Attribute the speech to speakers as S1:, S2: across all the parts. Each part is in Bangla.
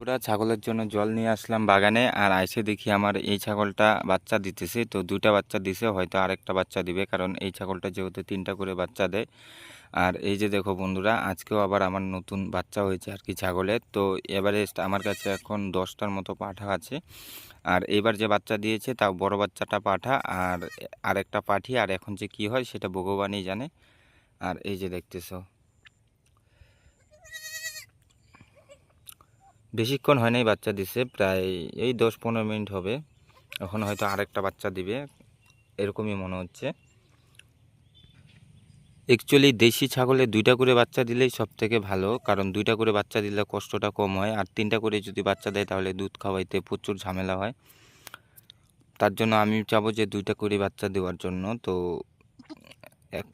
S1: পুরা ছাগলের জন্য জল নিয়ে আসলাম বাগানে, আর আইসে দেখি আমার এই ছাগলটা বাচ্চা দিতেছে। তো দুইটা বাচ্চা দিছে, হয়তো আরেকটা বাচ্চা দিবে, কারণ এই ছাগলটা যেহেতু তিনটা করে বাচ্চা দেয়। আর এই যে দেখো বন্ধুরা, আজকেও আবার আমার নতুন বাচ্চা হয়েছে আর কি ছাগলের। তো এভারেস্ট আমার কাছে এখন 10টার মতো পাঠা আছে। আর এবার যে বাচ্চা দিয়েছে তাও বড় বাচ্চাটা পাঠা, আর আরেকটা পাঠি। আর এখন যে কি হয় সেটা ভগবানই জানে। আর এই যে দেখতেছো, বেশিক্ষণ হয় নাই বাচ্চা দিছে, প্রায় এই 10-15 মিনিট হবে। এখন হয়তো আরেকটা বাচ্চা দিবে, এরকমই মনে হচ্ছে। অ্যাকচুয়ালি দেশি ছাগলে দুইটা করে বাচ্চা দিলেই সব থেকে ভালো, কারণ দুইটা করে বাচ্চা দিলে কষ্টটা কম হয়। আর তিনটা করে যদি বাচ্চা দেয় তাহলে দুধ খাওয়াইতে প্রচুর ঝামেলা হয়। তার জন্য আমি চাবো যে দুইটা করে বাচ্চা দেওয়ার জন্য। তো এক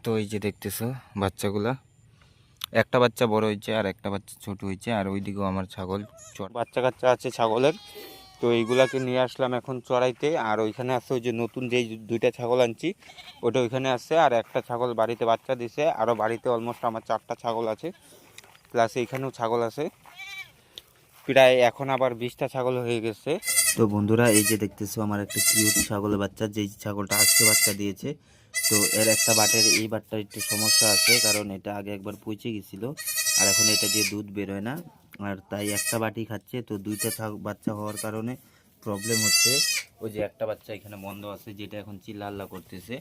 S1: তো এই যে দেখতেছো বাচ্চাগুলা, একটা বাচ্চা বড় হয়েছে আর একটা বাচ্চা ছোট হয়েছে। আর ওইদিকেও আমার ছাগল বাচ্চা কাচ্চা আছে ছাগলের। তো এইগুলাকে নিয়ে আসলাম এখন চড়াইতে। আর ওইখানে আছে ওই যে নতুন যেই দুইটা ছাগল আনছি, ওটা ওইখানে আছে। আর একটা ছাগল বাড়িতে বাচ্চা দিছে, আরও বাড়িতে অলমোস্ট আমার 4টা ছাগল আছে, প্লাস এইখানেও ছাগল আছে। প্রায় এখন আবার 20টা ছাগল হয়ে গেছে। তো বন্ধুরা, এই যে দেখতেছো আমার একটা কিউট ছাগলের বাচ্চা, যেই ছাগলটা আজকে বাচ্চা দিয়েছে। তো এর একটা বাটের এই বাটটার একটু সমস্যা আছে, কারণ এটা আগে একবার পচে গেছিলো। আর এখন এটা দিয়ে দুধ বেরোয় না, আর তাই একটা বাটি খাচ্ছে। তো দুইটা বাচ্চা হওয়ার কারণে প্রবলেম হচ্ছে। ওই যে একটা বাচ্চা এখানে বন্ধ আছে, যেটা এখন চিল্লা করতেছে।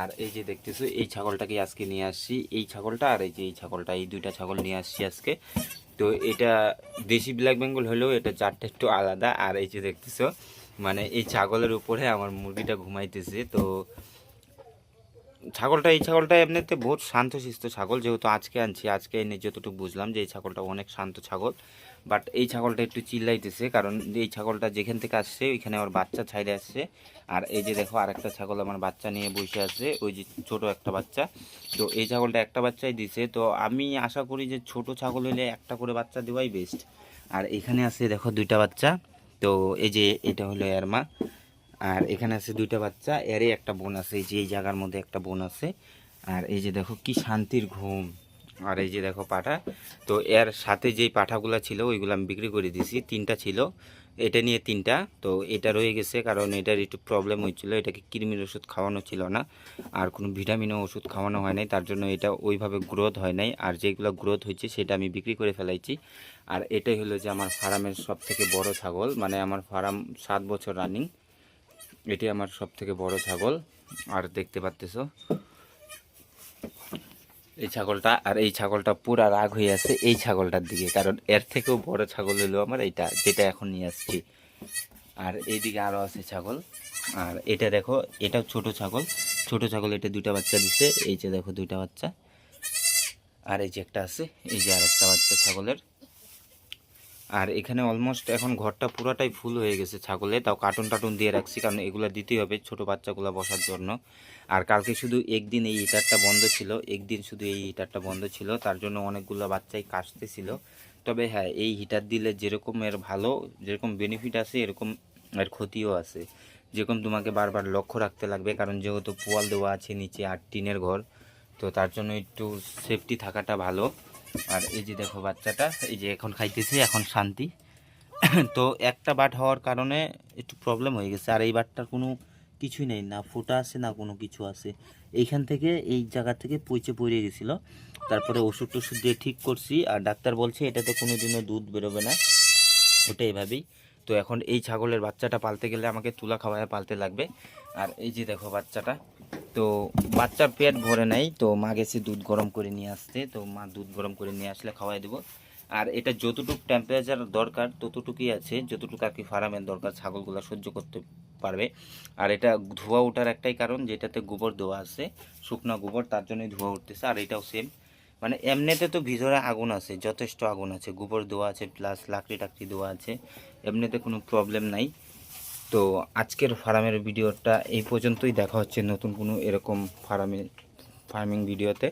S1: আর এই যে দেখতেছো এই ছাগলটাকে আজকে নিয়ে আসছি, এই ছাগলটা আর এই যে এই ছাগলটা, এই দুইটা ছাগল নিয়ে আসছি আজকে। তো এটা দেশি ব্ল্যাক বেঙ্গল হলেও এটা জাতটা একটু আলাদা। আর এই যে দেখতেছো, মানে এই ছাগলের উপরে আমার মুরগিটা ঘুমাইতেছে। তো এই ছাগলটা এমনিতে বহুত শান্তশিষ্ট ছাগল, যেহেতু আজকে আনছি, আজকে এনে যতটুকু বুঝলাম যে এই ছাগলটা অনেক শান্ত ছাগল। বাট এই ছাগলটা একটু চিল্লাইতেছে, কারণ এই ছাগলটা যেখান থেকে আসছে ওইখানে আমার বাচ্চা ছাইড়ে আসছে। আর এই যে দেখো আরেকটা ছাগল আমার বাচ্চা নিয়ে বসে আছে, ওই যে ছোট একটা বাচ্চা। তো এই ছাগলটা একটা বাচ্চাই দিছে। তো আমি আশা করি যে ছোট ছাগল হলে একটা করে বাচ্চা দেওয়াই বেস্ট। আর এখানে আছে দেখো দুইটা বাচ্চা। তো এই যে এটা হলো এর মা। আর এখানে আছে দুইটা বাচ্চা, এরই একটা বোন আছে, এই যে এই জায়গার মধ্যে একটা বোন আছে। আর এই যে দেখো কি শান্তির ঘুম। আর এই যে দেখো পাঠা। তো এর সাথে যেই পাঠাগুলো ছিল ওইগুলো আমি বিক্রি করে দিয়েছি, 3টা ছিল, এটা নিয়ে 3টা। তো এটা রয়ে গেছে, কারণ এটার একটু প্রবলেম হয়েছিল, এটাকে কৃমির ওষুধ খাওয়ানো ছিল না, আর কোনো ভিটামিনও ওষুধ খাওয়ানো হয় নাই, তার জন্য এটা ওইভাবে গ্রোথ হয় নাই। আর যেগুলো গ্রোথ হয়েছে সেটা আমি বিক্রি করে ফেলাইছি। আর এটাই হলো যে আমার ফার্মের সব থেকে বড় ছাগল, মানে আমার ফার্ম 7 বছর রানিং, এটি আমার সব থেকে বড় ছাগল। আর দেখতে পাচ্তেছো এই ছাগলটা, আর এই ছাগলটা পুরা রাগ হয়ে আছে এই ছাগলটার দিকে, কারণ এর থেকেও বড় ছাগল হলো আমার এইটা, যেটা এখন নিয়ে আসছি। আর এইদিকে আরও আছে ছাগল। আর এটা দেখো, এটাও ছোট ছাগল, এটা দুইটা বাচ্চা দিচ্ছে, এই যে দেখো দুইটা বাচ্চা। আর এই যে একটা আছে, এই যে আর একটা বাচ্চা ছাগলের। আর এখানে অলমোস্ট এখন ঘরটা পুরাটাই ফুল হয়ে গেছে ছাগলে, তাও কার্টুন টাটুন দিয়ে রাখছি, কারণ এগুলো দিতেই হবে ছোট বাচ্চাগুলো বসার জন্য। আর কালকে শুধু একদিন এই হিটারটা বন্ধ ছিল, একদিন শুধু এই হিটারটা বন্ধ ছিল, তার জন্য অনেকগুলো বাচ্চাই কাশতেছিল। তবে হ্যাঁ, এই হিটার দিলে যেরকম এর ভালো, যেরকম বেনিফিট আছে, এরকম এর ক্ষতিও আছে। যেরকম তোমাকে বারবার লক্ষ্য রাখতে লাগবে, কারণ যেহেতু পোয়াল দেওয়া আছে নিচে আর টিনের ঘর, তো তার জন্য একটু সেফটি থাকাটা ভালো। আর এই যে দেখো বাচ্চাটা, এই যে এখন খাইতেছে, এখন শান্তি। তো একটা বাট হওয়ার কারণে একটু প্রবলেম হয়ে গেছে। আর এই বাটটার কোনো কিছুই নেই, না ফুটা আছে না কোনো কিছু আছে। এইখান থেকে এই জায়গা থেকে পচে পড়ে গেছিলো, তারপরে ওষুধ টষুধ দিয়ে ঠিক করছি। আর ডাক্তার বলছে এটাতে কোনো দিনও দুধ বেরোবে না, ওটা এভাবেই। তো এখন এই ছাগলের বাচ্চাটা পালতে গেলে আমাকে তুলা খাওয়ায় পালতে লাগবে। আর এই যে দেখো বাচ্চাটা, তো বাচ্চার পেট ভরে নাই, তো মা গেছে দুধ গরম করে নিয়ে আসতে, তো মা দুধ গরম করে নিয়ে আসলে খাওয়াই দেবো। আর এটা যতটুকু টেম্পারেচার দরকার ততটুকুই আছে, যতটুকু আর কি ফার্মের দরকার ছাগলগুলো সহ্য করতে পারবে। আর এটা ধোয়া ওঠার একটাই কারণ, যেটাতে গোবর দেওয়া আছে, শুকনো গোবর, তার জন্যই ধোয়া উঠতেছে। আর এটাও সেম, মানে এমনিতে তো ভিতরে আগুন আছে, যথেষ্ট আগুন আছে, গোবর দেওয়া আছে, প্লাস লাকড়ি টাকড়ি দেওয়া আছে, এমনিতে কোনো প্রবলেম নাই। তো আজকের ফার্মের ভিডিওটা এই পর্যন্তই, দেখা হচ্ছে নতুন কোনো এরকম ফার্মিং ভিডিওতে।